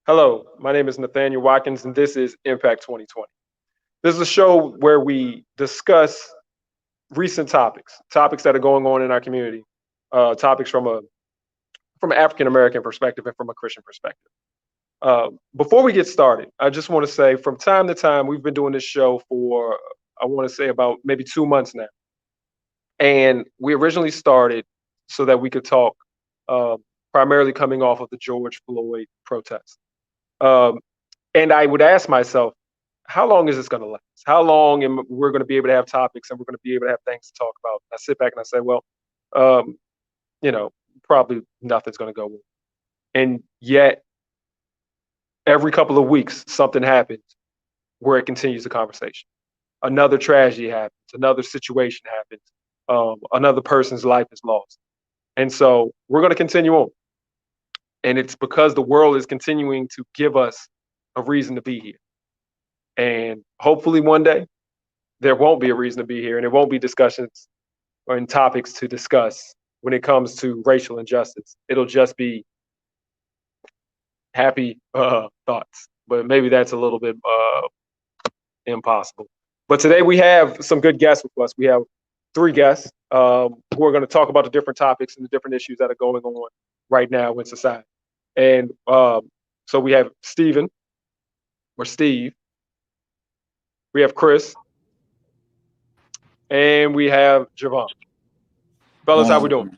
Hello, my name is Nathaniel Watkins, and this is Impact 2020. This is a show where we discuss recent topics that are going on in our community, topics from an African American perspective and from a Christian perspective. Before we get started, I just want to say from time to time, we've been doing this show for, I want to say, about maybe 2 months now. And we originally started so that we could talk uh, primarily coming off of the George Floyd protest. Um, and I would ask myself, how long is this going to last? How long am we're going to be able to have topics and we're going to be able to have things to talk about? I sit back and I say, well, um, you know, probably nothing's going to go on. And yet, every couple of weeks, something happens where it continues the conversation. Another tragedy happens, another situation happens, another person's life is lost. And so we're going to continue on. And it's because the world is continuing to give us a reason to be here. And hopefully one day there won't be a reason to be here and there won't be discussions or topics to discuss when it comes to racial injustice. It'll just be happy thoughts. But maybe that's a little bit impossible. But today we have some good guests with us. We have three guests who are going to talk about the different topics and the different issues that are going on right now in society. And so we have Stephen or Steve. We have Chris. And we have Javon. Fellas, how we doing?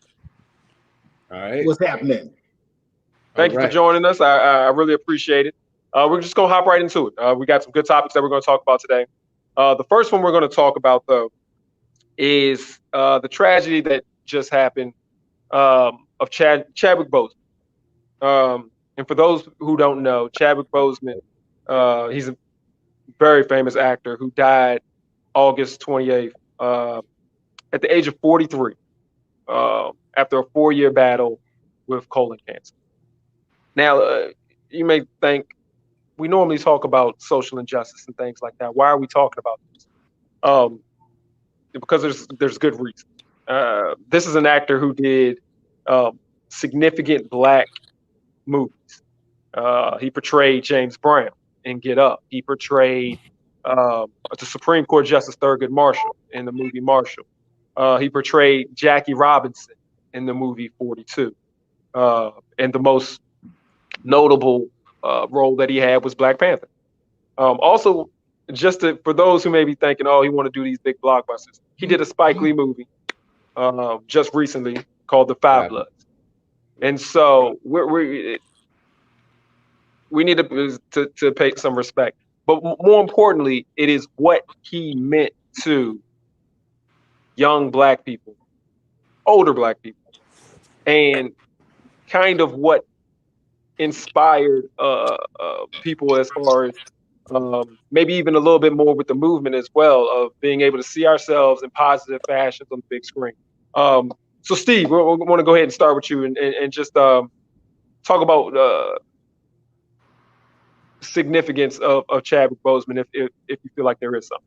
All right. What's happening? Thank you for joining us. I really appreciate it. We're just going to hop right into it. We got some good topics that we're going to talk about today. The first one we're going to talk about, though, is the tragedy that just happened of Chadwick Boseman. And for those who don't know, Chadwick Boseman, he's a very famous actor who died August 28th at the age of 43 after a 4-year battle with colon cancer. Now, you may think we normally talk about social injustice and things like that. Why are we talking about this? Because there's good reason. This is an actor who did significant black movies. He portrayed James Brown in Get Up. He portrayed the Supreme Court Justice Thurgood Marshall in the movie Marshall. He portrayed Jackie Robinson in the movie 42. And the most notable role that he had was Black Panther. Also, for those who may be thinking, oh, he want to do these big blockbusters, he did a Spike Lee movie just recently called The Five Bloods. And so we need to pay some respect. But more importantly, it is what he meant to young black people, older black people, and kind of what inspired people as far as maybe even a little bit more with the movement as well of being able to see ourselves in positive fashions on the big screen. So Steve, we want to go ahead and start with you and just talk about significance of Chadwick Boseman if you feel like there is something.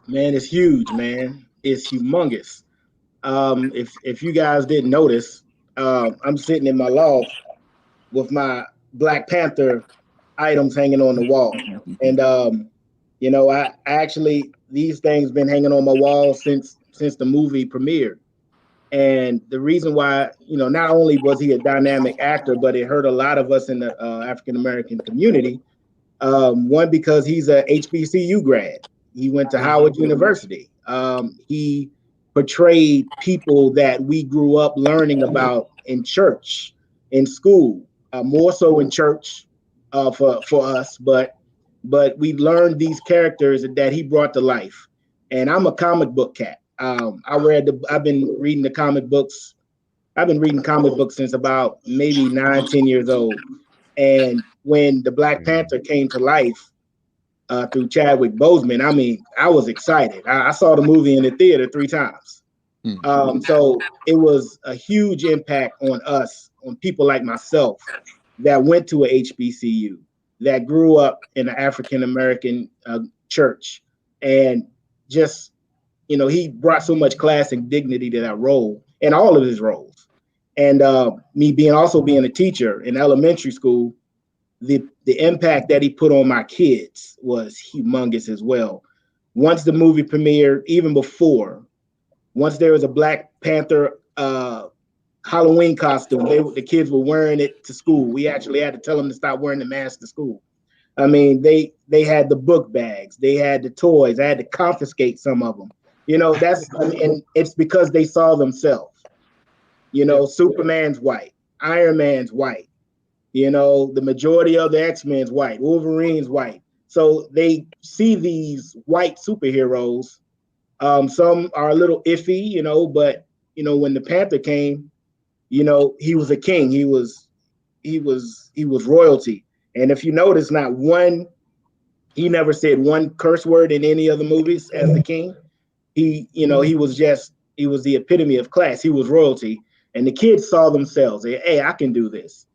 Man, it's huge, man. It's humongous. If you guys didn't notice, I'm sitting in my loft with my Black Panther items hanging on the wall. And I actually, these things been hanging on my wall since the movie premiered. And the reason why, not only was he a dynamic actor, but it hurt a lot of us in the African American community. One, because he's a HBCU grad. He went to Howard University. He portrayed people that we grew up learning about in church, in school, more so in church for us. But we learned these characters that he brought to life. And I'm a comic book cat. I've been reading the comic books. I've been reading comic books since about maybe 9-10 years old. And when the Black Panther came to life through Chadwick Boseman, I mean, I was excited. I saw the movie in the theater 3 times. So it was a huge impact on us, on people like myself that went to a HBCU, that grew up in an African American church, and just, he brought so much class and dignity to that role and all of his roles. And me being a teacher in elementary school, the impact that he put on my kids was humongous as well. Once the movie premiered, even before, once there was a Black Panther Halloween costume, the kids were wearing it to school. We actually had to tell them to stop wearing the mask to school. I mean, they had the book bags, they had the toys. I had to confiscate some of them. And it's because they saw themselves. Superman's white, Iron Man's white. The majority of the X-Men's white, Wolverine's white. So they see these white superheroes. Some are a little iffy, but when the Panther came, he was a king. He was royalty. And if you notice, he never said one curse word in any of the movies as the king. He was the epitome of class. He was royalty. And the kids saw themselves. Hey, I can do this.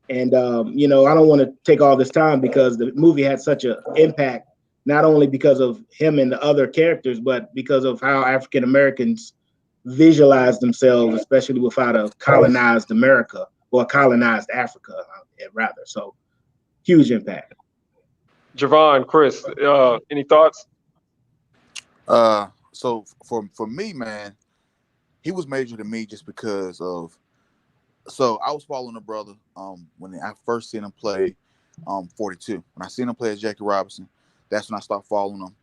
And I don't want to take all this time because the movie had such an impact, not only because of him and the other characters, but because of how African Americans visualize themselves, especially without a colonized America or colonized Africa, rather. So huge impact. Javon, Chris, any thoughts? So for me, man, he was major to me just because of. So I was following a brother when I first seen him play 42. When I seen him play as Jackie Robinson, that's when I started following him,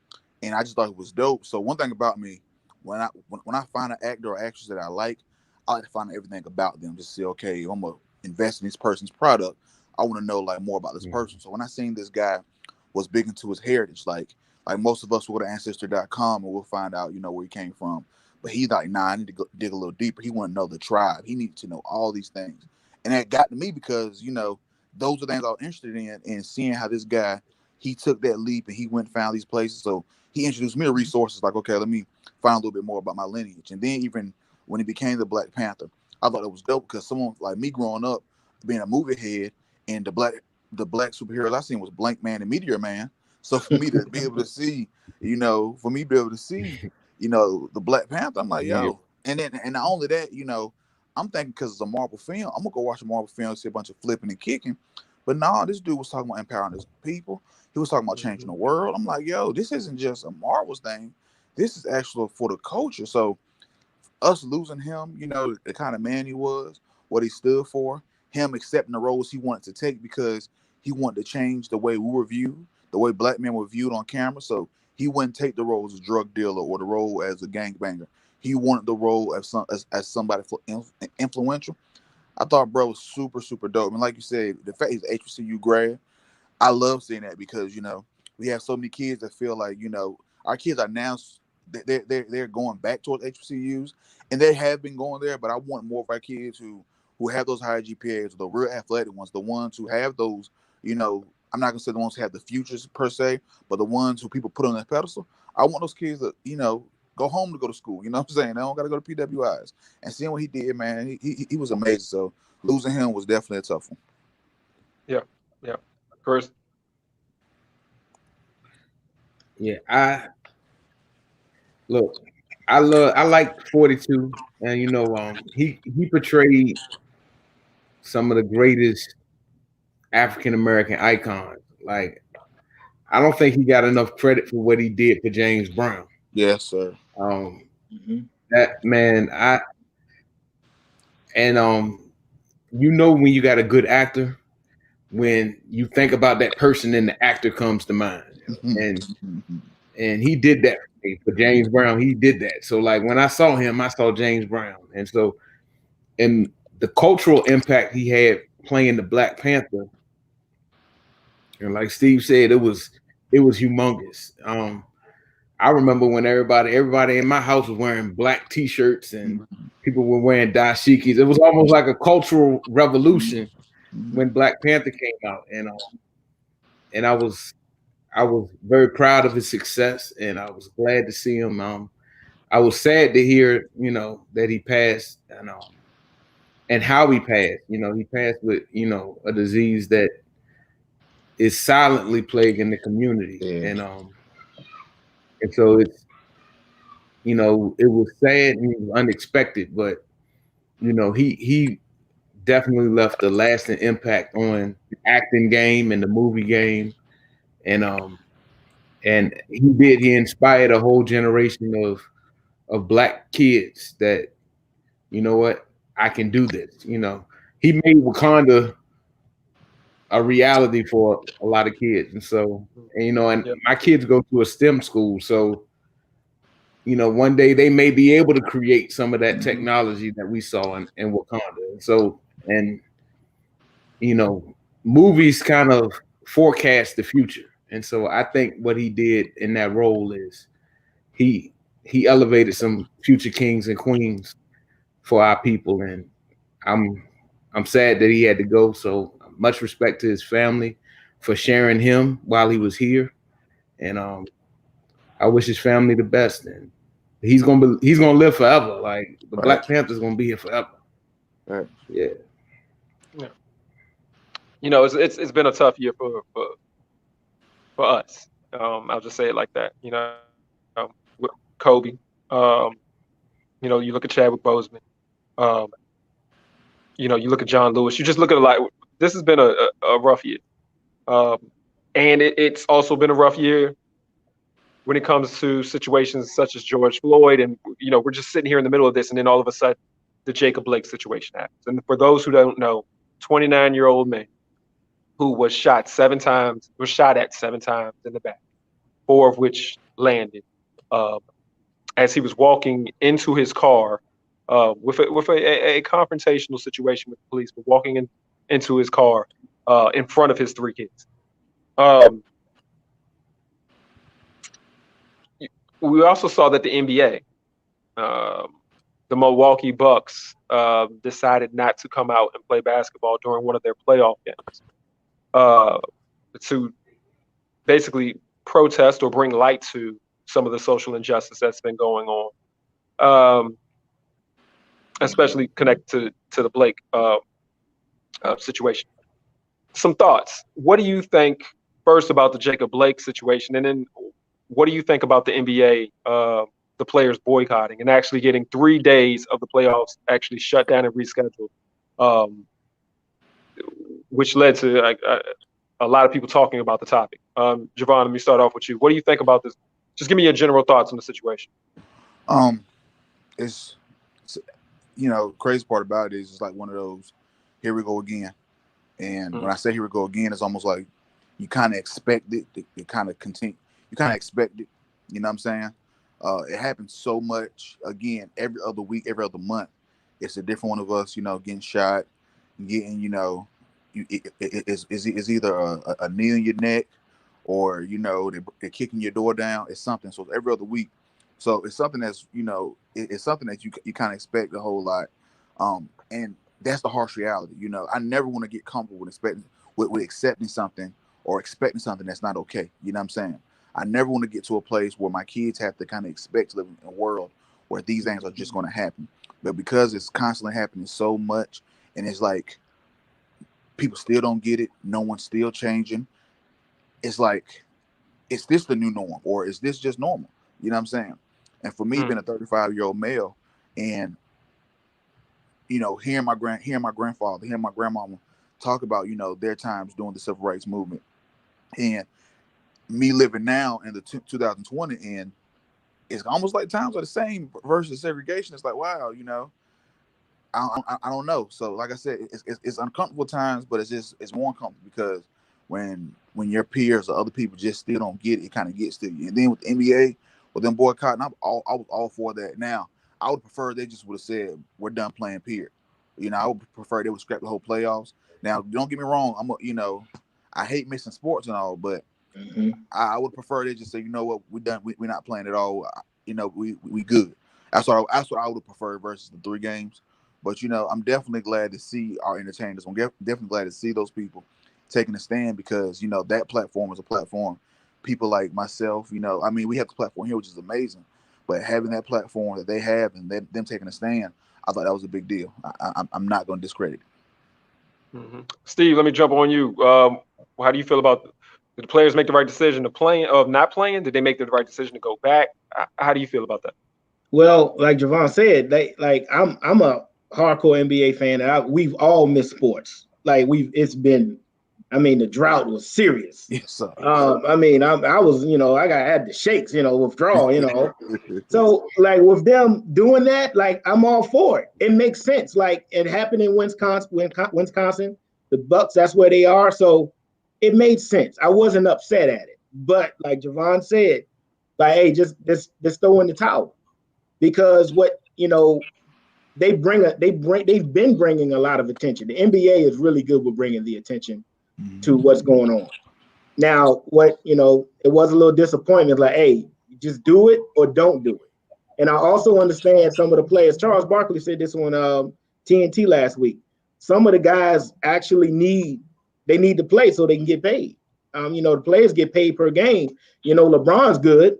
and I just thought it was dope. So one thing about me, when I find an actor or actress that I like to find out everything about them. Just say, okay, I'm gonna invest in this person's product. I want to know like more about this person. So when I seen this guy was big into his heritage, like most of us will go to Ancestry.com and we'll find out, where he came from. But he's like, nah, I need to dig a little deeper. He want to know the tribe. He needed to know all these things. And that got to me because, those are things I was interested in and seeing how this guy, he took that leap and he went and found these places. So he introduced me to resources like, okay, let me find a little bit more about my lineage. And then even when he became the Black Panther, I thought it was dope because someone like me growing up, being a movie head, and the black superheroes I seen was Blank Man and Meteor Man. So for me to be able to see, the Black Panther, I'm like, yo. And not only that, I'm thinking because it's a Marvel film, I'm gonna go watch a Marvel film, see a bunch of flipping and kicking. But nah, this dude was talking about empowering his people. He was talking about changing the world. I'm like, yo, this isn't just a Marvel's thing. This is actually for the culture. So us losing him, the kind of man he was, what he stood for, him accepting the roles he wanted to take because he wanted to change the way we were viewed, the way Black men were viewed on camera. So he wouldn't take the role as a drug dealer or the role as a gangbanger. He wanted the role as somebody influential. I thought bro was super, super dope. And like you said, the fact he's HBCU grad, I love seeing that because, we have so many kids that feel like, our kids are now, they're going back towards HBCUs and they have been going there, but I want more of our kids who have those high GPAs, the real athletic ones, the ones who have those, I'm not gonna say the ones who have the futures per se, but the ones who people put on that pedestal. I want those kids to, go home to go to school. You know what I'm saying? They don't gotta go to PWIs. And seeing what he did, man, he was amazing. So losing him was definitely a tough one. Yeah. Chris. Yeah, I like 42, and he portrayed some of the greatest African American icons. Like, I don't think he got enough credit for what he did for James Brown. Yes, sir. That man, when you got a good actor, when you think about that person and the actor comes to mind, and he did that for James Brown. He did that. So like when I saw him, I saw James Brown, and the cultural impact he had playing the Black Panther, and like Steve said, it was humongous. I remember when everybody in my house was wearing black T-shirts and people were wearing dashikis. It was almost like a cultural revolution when Black Panther came out, and I was very proud of his success, and I was glad to see him. I was sad to hear, that he passed, and how he passed. He passed with, a disease that is silently plaguing the community, and so it's, it was sad and unexpected, but he definitely left a lasting impact on the acting game and the movie game. And he inspired a whole generation of black kids that, you know what, I can do this. You know, he made Wakanda a reality for a lot of kids. And so, and, you know, and Yep. my kids go to a STEM school. So, you know, one day they may be able to create some of that technology that we saw in Wakanda. So, and, you know, movies kind of forecast the future. And so I think what he did in that role is he elevated some future kings and queens for our people. And I'm sad that he had to go. So much respect to his family for sharing him while he was here. And I wish his family the best. And he's gonna live forever. Like the Right. Black Panther's gonna be here forever. Right. Yeah. You know, it's been a tough year for us. I'll just say it like that. You know, with Kobe. You know, you look at Chadwick Boseman. You know, you look at John Lewis. You just look at a lot. This has been a rough year, and it's also been a rough year when it comes to situations such as George Floyd. And you know, we're just sitting here in the middle of this, and then all of a sudden, the Jacob Blake situation happens. And for those who don't know, 29-year-old man who was shot at 7 times in the back, 4 of which landed, as he was walking into his car with a confrontational situation with the police, but walking into his car in front of his 3 kids. We also saw that the NBA, the Milwaukee Bucks, decided not to come out and play basketball during one of their playoff games to basically protest or bring light to some of the social injustice that's been going on, especially connected to the Blake situation. Some thoughts. What do you think first about the Jacob Blake situation, and then what do you think about the NBA, the players boycotting and actually getting 3 days of the playoffs actually shut down and rescheduled, which led to a lot of people talking about the topic. Javon, let me start off with you. What do you think about this? Just give me your general thoughts on the situation. It's you know, crazy part about it is it's like one of those, here we go again. And when I say here we go again, it's almost like you kind of expect it. It kind of continue. You kind of expect it. You know what I'm saying? It happens so much. Again, every other week, every other month, it's a different one of us, you know, getting shot, getting, you know, it's either a knee in your neck, or, you know, they're kicking your door down. It's something. So every other week. So it's something that's, you know, it's something that you kind of expect a whole lot. And that's the harsh reality. You know, I never want to get comfortable with accepting something or expecting something that's not okay. You know what I'm saying? I never want to get to a place where my kids have to kind of expect to live in a world where these things are just going to happen. But because it's constantly happening so much, and it's like people still don't get it, no one's still changing. It's like, is this the new norm, or is this just normal? You know what I'm saying? And for me, being a 35-year-old male, and you know, hearing my grandfather, hearing my grandmama talk about, you know, their times during the civil rights movement, and me living now in the 2020, and it's almost like times are the same versus segregation. It's like, wow, you know, I don't know. So like I said, it's uncomfortable times, but it's more uncomfortable because when your peers or other people just still don't get it, it kind of gets to you. And then with the NBA, with them boycotting, I was all for that. Now, I would prefer they just would have said, we're done playing, period. You know, I would prefer they would scrap the whole playoffs. Now, don't get me wrong, you know, I hate missing sports and all, but I would prefer they just say, you know what, we're done. We're not playing at all. You know, we good. That's what I would prefer versus the 3 games. But, you know, I'm definitely glad to see our entertainers. I'm definitely glad to see those people taking a stand, because, you know, that platform is a platform. People like myself, you know, I mean, we have the platform here, which is amazing. But having that platform that they have and them taking a stand, I thought that was a big deal. I'm not going to discredit it. Steve, let me jump on you. How do you feel about, did the players make the right decision of not playing? Did they make the right decision to go back? How do you feel about that? Well, like Javon said, I'm a hardcore NBA fan, and we've all missed sports. Like it's been. I mean, the drought was serious. Yes, sir. I mean, I was, I had the shakes, withdrawal, So, like, with them doing that, like, I'm all for it. It makes sense. Like, it happened in Wisconsin, the Bucks, that's where they are. So, it made sense. I wasn't upset at it. But, like Javon said, like, hey, just throw in the towel. Because they've been bringing a lot of attention. The NBA is really good with bringing the attention to what's going on. Now, it was a little disappointment. Like, hey, just do it or don't do it. And I also understand some of the players. Charles Barkley said this on TNT last week. Some of the guys actually need to play so they can get paid. The players get paid per game. LeBron's good.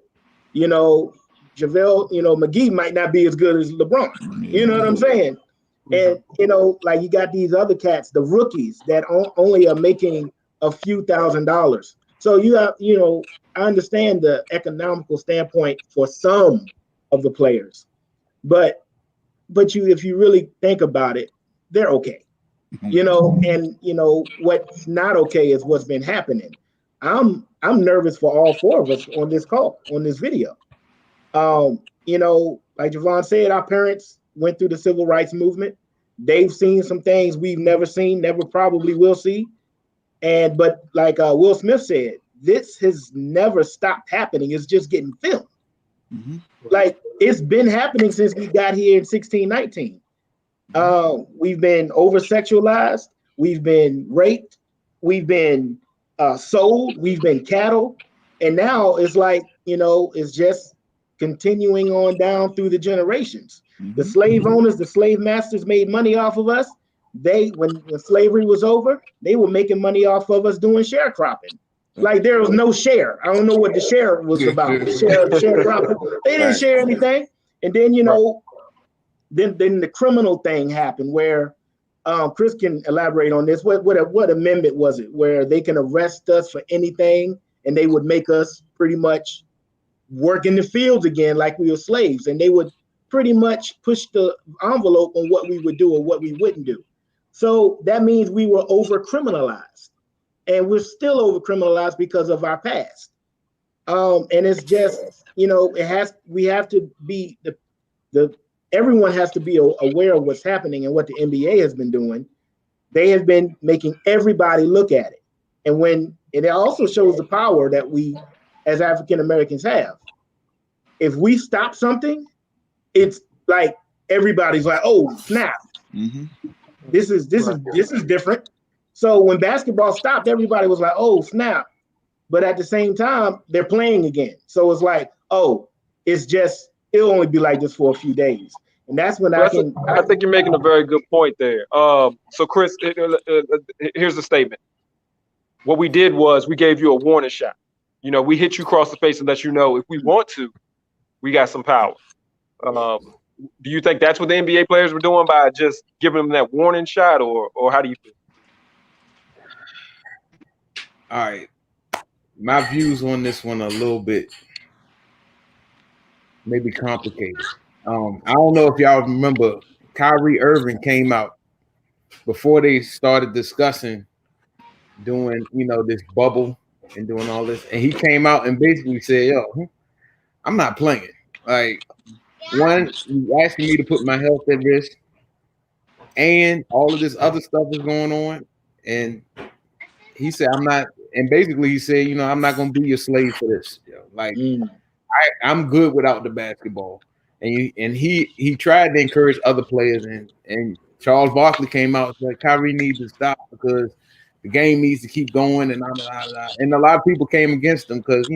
JaVale, McGee might not be as good as LeBron. You know what I'm saying? And, like you got these other cats, the rookies that only are making a few $1,000s. So you have, I understand the economical standpoint for some of the players, but if you really think about it, they're okay. And what's not okay is what's been happening. I'm nervous for all four of us on this call, on this video. Like Javon said, our parents went through the civil rights movement. They've seen some things we've never seen, never probably will see. But like Will Smith said, this has never stopped happening. It's just getting filmed. Mm-hmm. Like it's been happening since we got here in 1619. We've been over-sexualized. We've been raped. We've been sold. We've been cattle. And now it's like, it's just continuing on down through the generations. Mm-hmm. The slave owners, the slave masters made money off of us. When slavery was over, they were making money off of us doing sharecropping. Like there was no share. I don't know what the share was about. Sharecropping. They didn't share anything. And then, then the criminal thing happened where Chris can elaborate on this. What amendment was it where they can arrest us for anything and they would make us pretty much work in the fields again like we were slaves, and they would pretty much push the envelope on what we would do or what we wouldn't do. So that means we were over criminalized, and we're still over criminalized because of our past. And it's just, we have to be everyone has to be aware of what's happening and what the NBA has been doing. They have been making everybody look at it. And it also shows the power that we as African Americans have. If we stop something, it's like everybody's like, oh, snap. Mm-hmm. This is different. So when basketball stopped, everybody was like, oh, snap. But at the same time, they're playing again. So it's like, oh, it'll only be like this for a few days. And that's when I think you're making a very good point there. So Chris, here's the statement. What we did was we gave you a warning shot. We hit you across the face and let you know if we want to, we got some power. Do you think that's what the NBA players were doing by just giving them that warning shot, or how do you feel? All right. My views on this one are a little bit maybe complicated. I don't know if y'all remember, Kyrie Irving came out before they started discussing doing, this bubble and doing all this. And he came out and basically said, yo, I'm not playing. Like, one, you asking me to put my health at risk, and all of this other stuff is going on. And he said, I'm not. And basically he said, I'm not going to be your slave for this. Like, I'm good without the basketball. And he tried to encourage other players. And Charles Barkley came out and said, Kyrie needs to stop because the game needs to keep going. And a lot of people came against him because,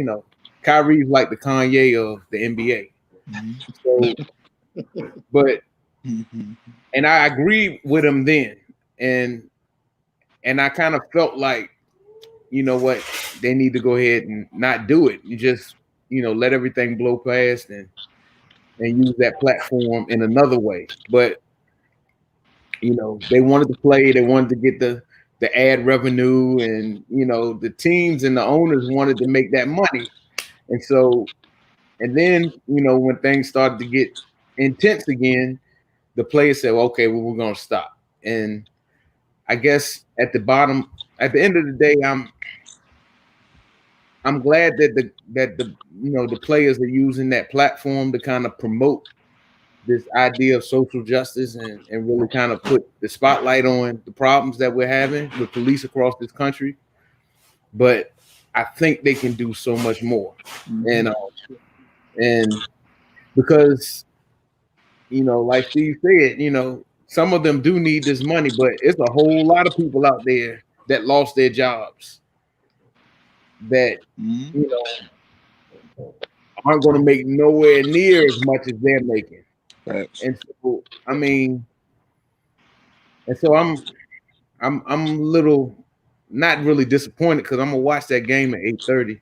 Kyrie's like the Kanye of the NBA. Mm-hmm. So, but, and I agree with him then. And I kind of felt like, you know what, they need to go ahead and not do it. You just, let everything blow past and use that platform in another way. But, they wanted to play, they wanted to get the ad revenue, and, the teams and the owners wanted to make that money. And so, and then, when things started to get intense again, the players said, well, okay, well, we're gonna stop. And I guess at the end of the day, I'm glad that the players are using that platform to kind of promote this idea of social justice and really kind of put the spotlight on the problems that we're having with police across this country. But I think they can do so much more. And because, like Steve said, some of them do need this money, but it's a whole lot of people out there that lost their jobs that, aren't going to make nowhere near as much as they're making. Right. And so, I'm a little not really disappointed because I'm gonna watch that game at 8:30.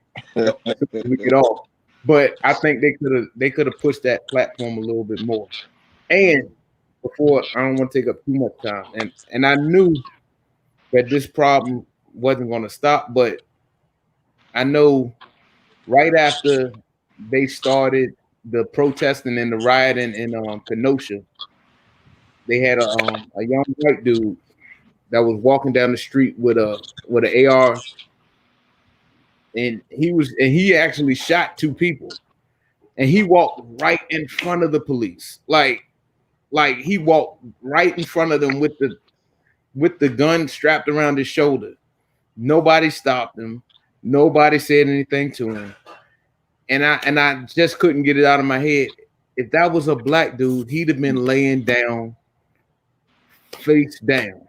We get off, but I think they could have pushed that platform a little bit more. And before, I don't want to take up too much time, and I knew that this problem wasn't going to stop, but I know right after they started the protesting and the rioting in Kenosha, they had a young white dude that was walking down the street with an AR, and he actually shot 2 people, and he walked right in front of the police, like he walked right in front of them with the gun strapped around his shoulder. Nobody stopped him. Nobody said anything to him, and I just couldn't get it out of my head. If that was a black dude, he'd have been laying down, face down.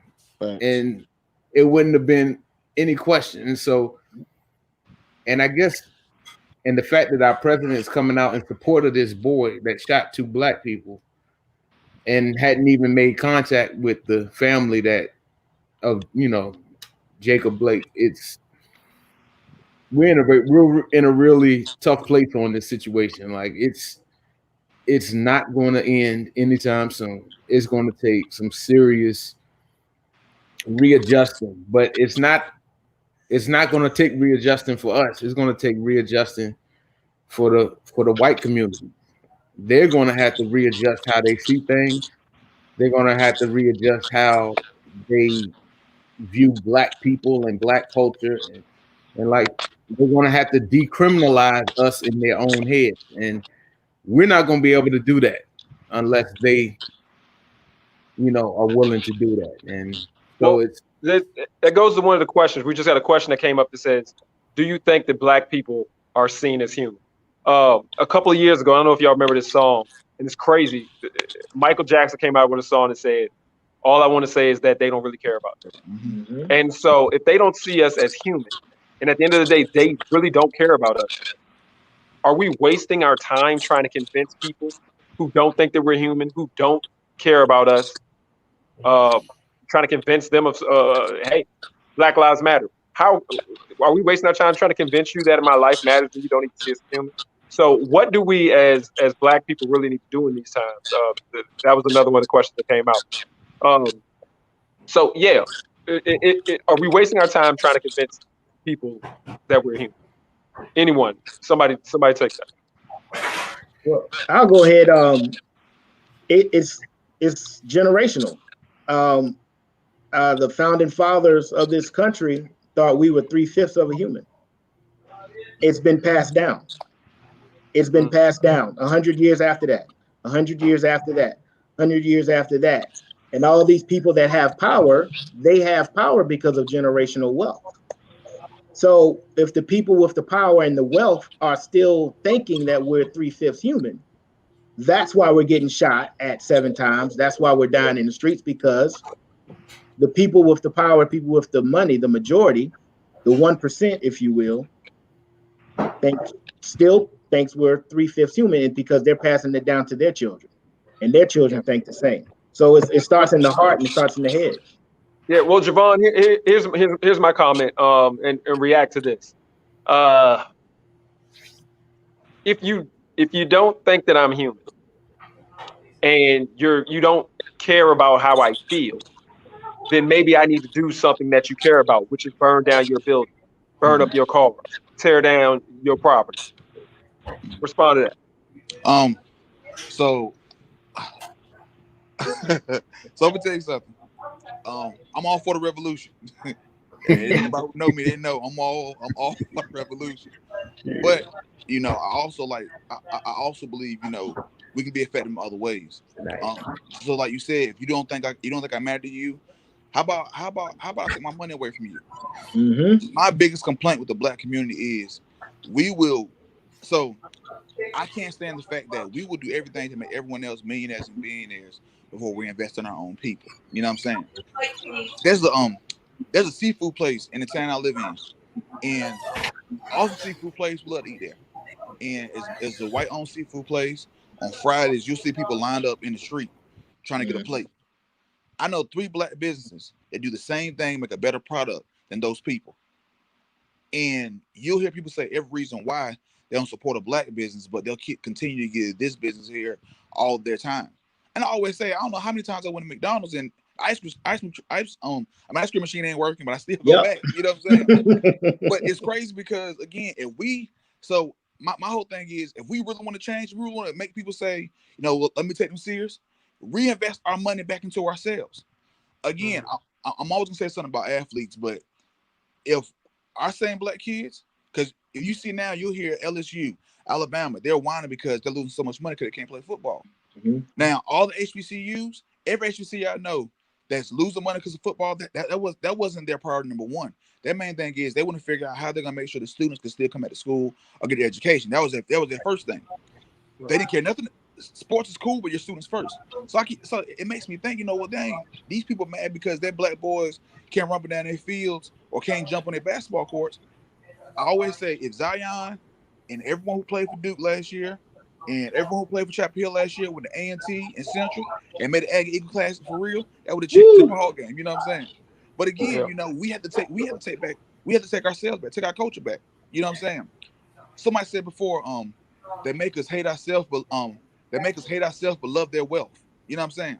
And it wouldn't have been any question. And so, and I guess, and the fact that our president is coming out in support of this boy that shot 2 black people and hadn't even made contact with the family of Jacob Blake, we're in a really tough place on this situation. Like it's not going to end anytime soon. It's going to take some serious readjusting, but it's not going to take readjusting for us. It's going to take readjusting for the white community. They're going to have to readjust how they see things. They're going to have to readjust how they view black people and black culture, and like they're going to have to decriminalize us in their own heads, and we're not going to be able to do that unless they are willing to do that. And so that goes to one of the questions. We just had a question that came up that says, do you think that black people are seen as human? A couple of years ago, I don't know if y'all remember this song, and it's crazy. Michael Jackson came out with a song that said, all I want to say is that they don't really care about us. Mm-hmm. And so if they don't see us as human, and at the end of the day, they really don't care about us, are we wasting our time trying to convince people who don't think that we're human, who don't care about us, trying to convince them of, hey, Black Lives Matter? How are we wasting our time trying to convince you that my life matters and you don't need to see us as human? So what do we as black people really need to do in these times? That was another one of the questions that came out. So yeah, are we wasting our time trying to convince people that we're human? Anyone, somebody take that. Well, I'll go ahead. It's generational. The founding fathers of this country thought we were 3/5 of a human. It's been passed down. It's been passed down 100 years after that, 100 years after that, 100 years after that. And all these people that have power, they have power because of generational wealth. So if the people with the power and the wealth are still thinking that we're 3/5 human, that's why we're getting shot at 7 times. That's why we're dying in the streets, because the people with the power, people with the money, the majority, the 1%, if you will, thinks we're 3/5 human, because they're passing it down to their children, and their children think the same. So it starts in the heart and it starts in the head. Yeah, well, Javon, here's my comment, and react to this. If you don't think that I'm human, and you don't care about how I feel, then maybe I need to do something that you care about, which is burn down your building, burn up your car, tear down your property. Respond to that. So So let me tell you something. I'm all for the revolution. Anybody who know me, they know I'm all for the revolution. But I also I also believe we can be effective in other ways. So like you said, if you don't think I matter to you, how about I take my money away from you? Mm-hmm. My biggest complaint with the black community is we will. So I can't stand the fact that we will do everything to make everyone else millionaires and billionaires before we invest in our own people. You know what I'm saying? There's a seafood place in the town I live in, and all the seafood place we love to eat there. And it's a white-owned seafood place. On Fridays, you'll see people lined up in the street trying to get a plate. I know 3 black businesses that do the same thing, make a better product than those people. And you'll hear people say every reason why they don't support a black business, but they'll continue to get this business here all their time. And I always say, I don't know how many times I went to McDonald's and ice cream machine ain't working, but I still go back. You know what I'm saying? But it's crazy because again, my whole thing is if we really want to change, we really want to make people say, let me take them serious, reinvest our money back into ourselves. Again, I'm always gonna say something about athletes, but if our same black kids, because if you see now, you'll hear LSU, Alabama, they're whining because they're losing so much money because they can't play football. Mm-hmm. Now, all the HBCUs, every HBCU I know that's losing money because of football, that wasn't their priority number one. Their main thing is they want to figure out how they're gonna make sure the students can still come back to school or get their education. That was their first thing. They didn't care nothing. Sports is cool, but your students first. So it makes me think, dang, these people mad because their black boys can't run up and down their fields or can't jump on their basketball courts. I always say if Zion and everyone who played for Duke last year and everyone who played for Chapel Hill last year with the A&T and Central and made the Aggie Eagle Classic for real, that would have changed the whole game. You know what I'm saying? But again, we had to take ourselves back, take our culture back. You know what I'm saying? Somebody said before, they make us hate ourselves, but love their wealth. You know what I'm saying?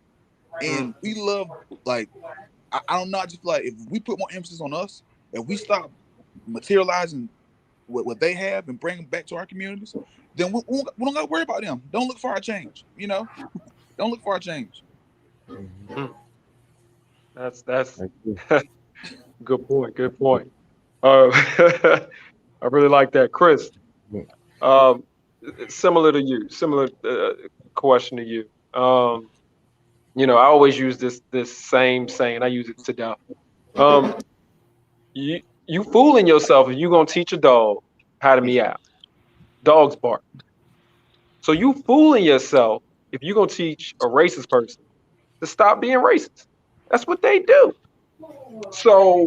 And we love, like, I don't know, I just feel like if we put more emphasis on us, if we stop materializing what they have and bring them back to our communities, then we don't got to worry about them. Don't look for our change. Don't look for our change. That's good point. Good point. I really like that, Chris. Similar to you, similar question to you. I always use this same saying. I use it to death. You fooling yourself if you gonna teach a dog how to meow. Dogs bark. So you fooling yourself if you gonna teach a racist person to stop being racist. That's what they do. So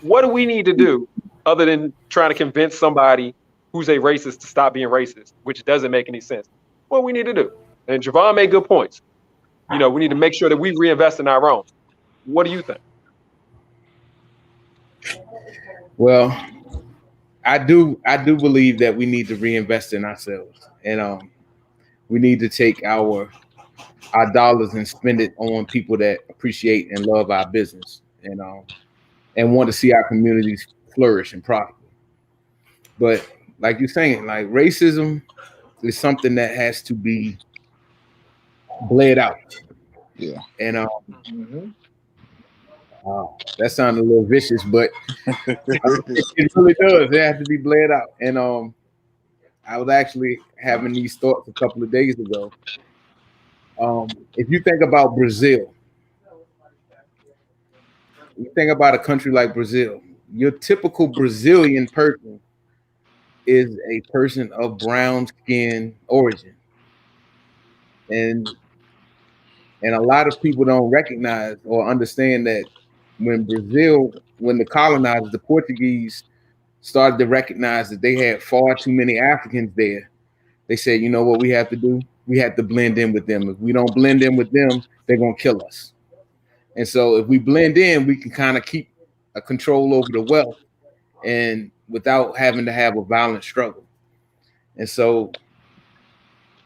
what do we need to do other than trying to convince somebody who's a racist to stop being racist, which doesn't make any sense? What we need to do? And Javon made good points. We need to make sure that we reinvest in our own. What do you think? Well, I do believe that we need to reinvest in ourselves, and we need to take our dollars and spend it on people that appreciate and love our business, and want to see our communities flourish and prosper. But like you're saying, like racism is something that has to be bled out. Yeah. And that sounded a little vicious, but it really does. It has to be bled out. And I was actually having these thoughts a couple of days ago. If you think about Brazil, you think about a country like Brazil, your typical Brazilian person is a person of brown skin origin. And a lot of people don't recognize or understand that when the colonizers, the Portuguese, started to recognize that they had far too many Africans there, they said, you know what we have to do? We have to blend in with them. If we don't blend in with them, they're going to kill us. And so if we blend in, we can kind of keep a control over the wealth and without having to have a violent struggle. And so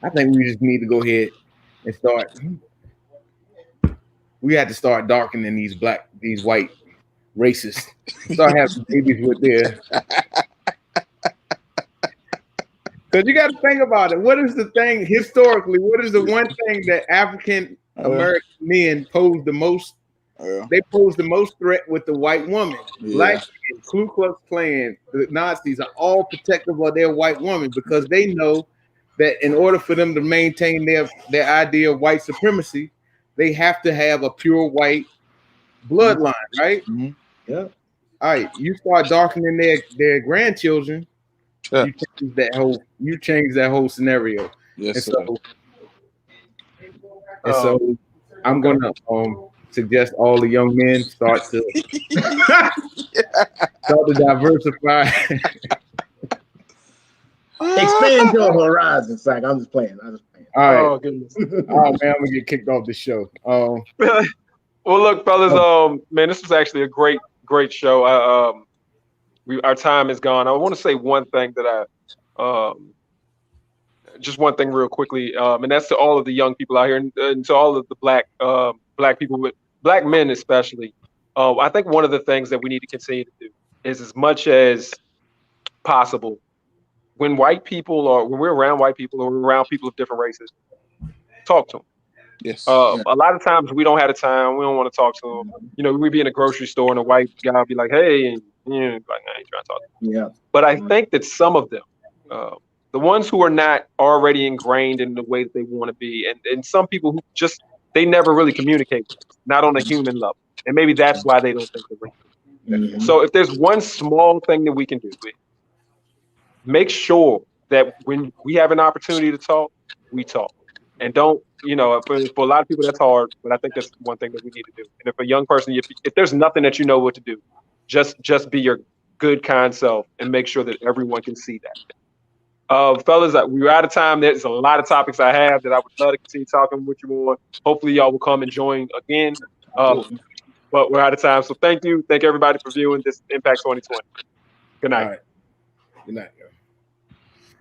I think we just need to go ahead and we had to start darkening these white racists. Start having babies with their. Because you got to think about it. What is the thing historically? What is the one thing that African American men pose the most. They pose the most threat with the white woman. Black men, Ku Klux Klan, the Nazis are all protective of their white woman because they know that in order for them to maintain their idea of white supremacy, they have to have a pure white bloodline, right? Mm-hmm. Yeah. All right, you start darkening their grandchildren, you change that whole scenario. Yes, and so I'm gonna suggest all the young men start to diversify. Expand your horizons, Zach. I'm just playing. All right. Oh goodness. Oh man, I'm gonna get kicked off the show. Well, look, fellas. Man, this was actually a great show. Our time is gone. I want to say one thing that just one thing real quickly, and that's to all of the young people out here, and to all of the black people, with black men especially. I think one of the things that we need to continue to do is, as much as possible, when we're around white people or we're around people of different races, talk to them. Yes. A lot of times we don't have the time. We don't want to talk to them. You know, we be in a grocery store and a white guy will be like, "Hey," and like, "I ain't trying to talk to you." Yeah. But I think that some of them, the ones who are not already ingrained in the way that they want to be, and some people who just they never really communicate with us, not on a human level, and maybe that's why they don't think they're right. Mm-hmm. So if there's one small thing that we can do, make sure that when we have an opportunity to talk, we talk. And don't, for a lot of people that's hard, but I think that's one thing that we need to do. And if a young person, if there's nothing that you know what to do, just be your good, kind self and make sure that everyone can see that. Fellas, we're out of time. There's a lot of topics I have that I would love to continue talking with you on. Hopefully y'all will come and join again. But we're out of time. So thank you. Thank everybody for viewing this Impact 2020. Good night. All right. Good night.